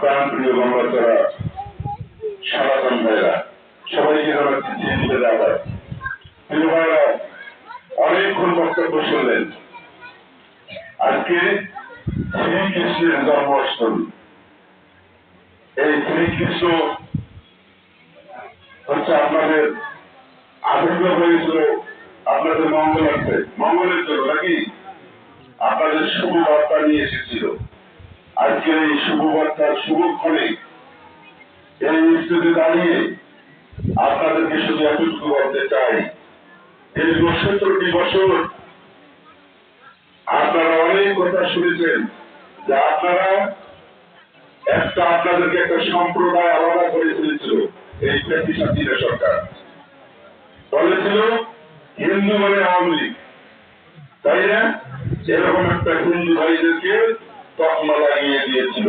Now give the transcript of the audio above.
প্রাণপ্রিয় বাংলাচারা সনাতন ভাইরা সবাইকে জানাচ্ছি চিন্তিত আবার প্রিয় ভাইরা অনেকক্ষণ বক্তব্য শুনলেন। আজকে শ্রীকৃষ্ণের জন্মাষ্টমী। এই শ্রীকৃষ্ণ হচ্ছে আপনাদের আবির্ভাব হয়েছিল আপনাদের মঙ্গলার্থে, মঙ্গলের জন্য নাকি আপনাদের শুভ বার্তা নিয়ে এসেছিল। আজকে এই শুভ বার্তার শুভক্ষণে এই স্টেজে দাঁড়িয়ে আপনাদেরকে শুধু এতটুকু বলতে চাই, দীর্ঘ 17টি বছর আপনারা অনেক কথা শুনেছেন যে আপনাদেরকে একটা সম্প্রদায় আলাদা করে ফেলেছিল এই ফ্যাসিস্ট সরকার। বলেছিল হিন্দু মানে আওয়ামী লীগ, তাই না? এরকম একটা হিন্দু ভাইদেরকে তকমা লাগিয়ে দিয়েছিল।